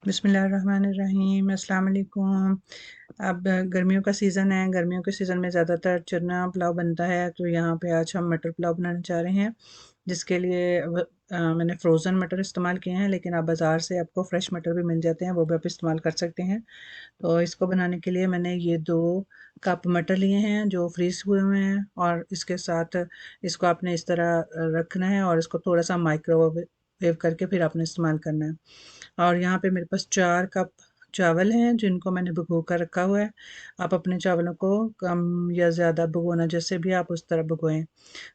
बिस्मिल्लाहिर्रहमानिर्रहीम, अस्सलाम वालेकुम। अब गर्मियों का सीज़न है। गर्मियों के सीज़न में ज़्यादातर चना पुलाव बनता है, तो यहाँ पे आज हम मटर पुलाव बनाने जा रहे हैं, जिसके लिए मैंने फ्रोज़न मटर इस्तेमाल किए हैं, लेकिन आप बाज़ार से आपको फ़्रेश मटर भी मिल जाते हैं, वो भी आप इस्तेमाल कर सकते हैं। तो इसको बनाने के लिए मैंने ये 2 कप मटर लिए हैं जो फ्रीज़ हुए हुए हैं, और इसके साथ इसको आपने इस तरह रखना है और इसको थोड़ा-सा माइक्रोवेव करके फिर आपने इस्तेमाल करना है। और यहाँ पे मेरे पास 4 कप चावल हैं जिनको मैंने भिगो कर रखा हुआ है। आप अपने चावलों को कम या ज़्यादा भिगोना जैसे भी आप उस तरह भिगोएँ।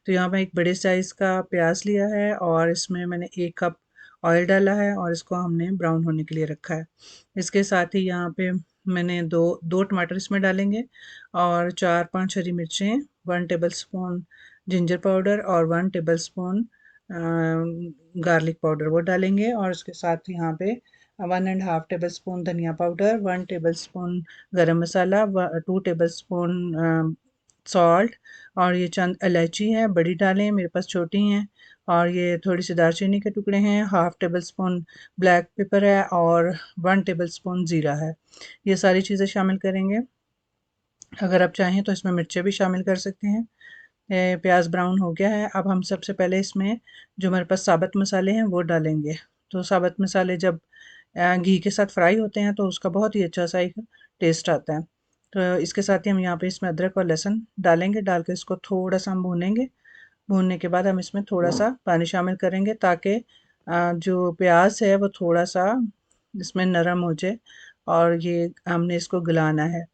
तो यहाँ मैं एक बड़े साइज़ का प्याज लिया है और इसमें मैंने 1 कप ऑयल डाला है और इसको हमने ब्राउन होने के लिए रखा है। इसके साथ ही यहाँ पे मैंने 2 टमाटर इसमें डालेंगे और 4-5 हरी मिर्चें, 1 टेबलस्पून जिंजर पाउडर और 1 टेबलस्पून गार्लिक पाउडर वो डालेंगे, और उसके साथ यहाँ पे 1 एंड हाफ टेबल स्पून धनिया पाउडर, 1 टेबल स्पून गरम मसाला, 2 टेबल स्पून सॉल्ट, और ये चंद इलायची है, बड़ी डालें, मेरे पास छोटी हैं, और ये थोड़ी सी दालचीनी के टुकड़े हैं, half table spoon black pepper है, और 1 टेबल स्पून ज़ीरा है। ये सारी चीज़ें शामिल करेंगे। अगर आप चाहें तो इसमें मिर्चें भी शामिल कर सकते हैं। प्याज ब्राउन हो गया है। अब हम सबसे पहले इसमें जो हमारे पास साबुत मसाले हैं वो डालेंगे। तो साबुत मसाले जब घी के साथ फ्राई होते हैं तो उसका बहुत ही अच्छा सा एक टेस्ट आता है। तो इसके साथ ही हम यहाँ पे इसमें अदरक और लहसुन डालेंगे। डाल के इसको थोड़ा सा हम भूनेंगे। भूनने के बाद हम इसमें थोड़ा सा पानी शामिल करेंगे ताकि जो प्याज है वो थोड़ा सा इसमें नरम हो जाए, और ये हमने इसको गलाना है।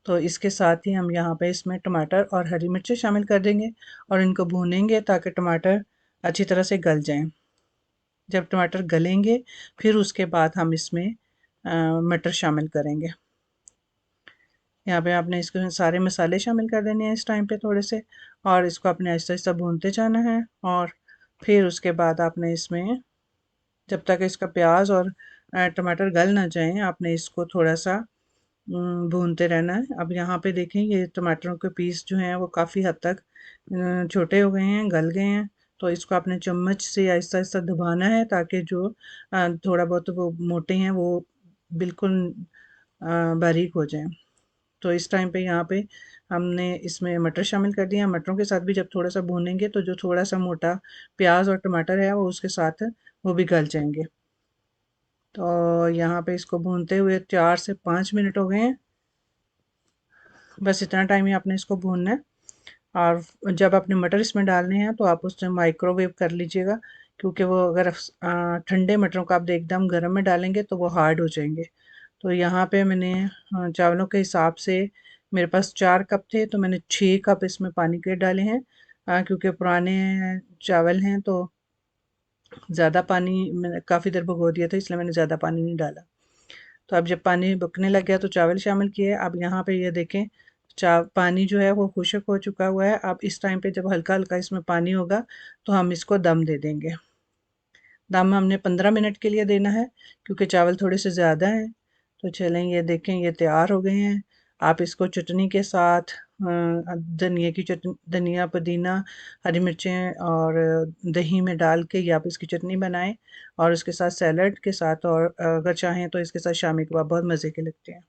तो इसके साथ ही हम यहाँ पे इसमें टमाटर और हरी मिर्चें शामिल कर देंगे और इनको भूनेंगे ताकि टमाटर अच्छी तरह से गल जाएं। जब टमाटर गलेंगे फिर उसके बाद हम इसमें मटर शामिल करेंगे। यहाँ पे आपने इसके सारे मसाले शामिल कर देने हैं इस टाइम पे थोड़े से, और इसको आपने आहिस्ता आहिस्ता भूनते जाना है। और फिर उसके बाद आपने इसमें जब तक इसका प्याज और टमाटर गल ना जाएं आपने इसको थोड़ा सा भूनते रहना है। अब यहाँ पे देखें ये टमाटरों के पीस जो हैं वो काफ़ी हद तक छोटे हो गए हैं, गल गए हैं। तो इसको आपने चम्मच से आहिस्ता आहिस्ता दबाना है ताकि जो थोड़ा बहुत वो मोटे हैं वो बिल्कुल बारीक हो जाएं। तो इस टाइम पे यहाँ पे हमने इसमें मटर शामिल कर दिया। मटरों के साथ भी जब थोड़ा सा भूनेंगे तो जो थोड़ा सा मोटा प्याज और टमाटर है वो उसके साथ वो भी गल जाएंगे। तो यहाँ पे इसको भूनते हुए 4 से 5 मिनट हो गए हैं। बस इतना टाइम ही आपने इसको भूनना है। और जब आपने मटर इसमें डालने हैं तो आप उसमें माइक्रोवेव कर लीजिएगा, क्योंकि वो अगर ठंडे मटरों को आप एकदम गर्म में डालेंगे तो वो हार्ड हो जाएंगे। तो यहाँ पे मैंने चावलों के हिसाब से मेरे पास 4 कप थे तो मैंने 6 कप इसमें पानी के डाले हैं। क्योंकि पुराने चावल हैं तो ज़्यादा पानी मैंने काफ़ी देर भिगो दिया था, इसलिए मैंने ज़्यादा पानी नहीं डाला। तो अब जब पानी बुकने लग गया तो चावल शामिल किए। अब यहाँ पे ये देखें पानी जो है वो खुश्क हो चुका हुआ है। अब इस टाइम पे जब हल्का हल्का इसमें पानी होगा तो हम इसको दम दे देंगे। दम हमने 15 मिनट के लिए देना है क्योंकि चावल थोड़े से ज़्यादा हैं। तो चलें ये देखें ये तैयार हो गए हैं। आप इसको चटनी के साथ धनिया की चटनी, धनिया पुदीना हरी मिर्चें और दही में डाल के या आप इसकी चटनी बनाएं, और उसके साथ सैलड के साथ, और अगर चाहें तो इसके साथ शामी कबाब बहुत मज़े के लगते हैं।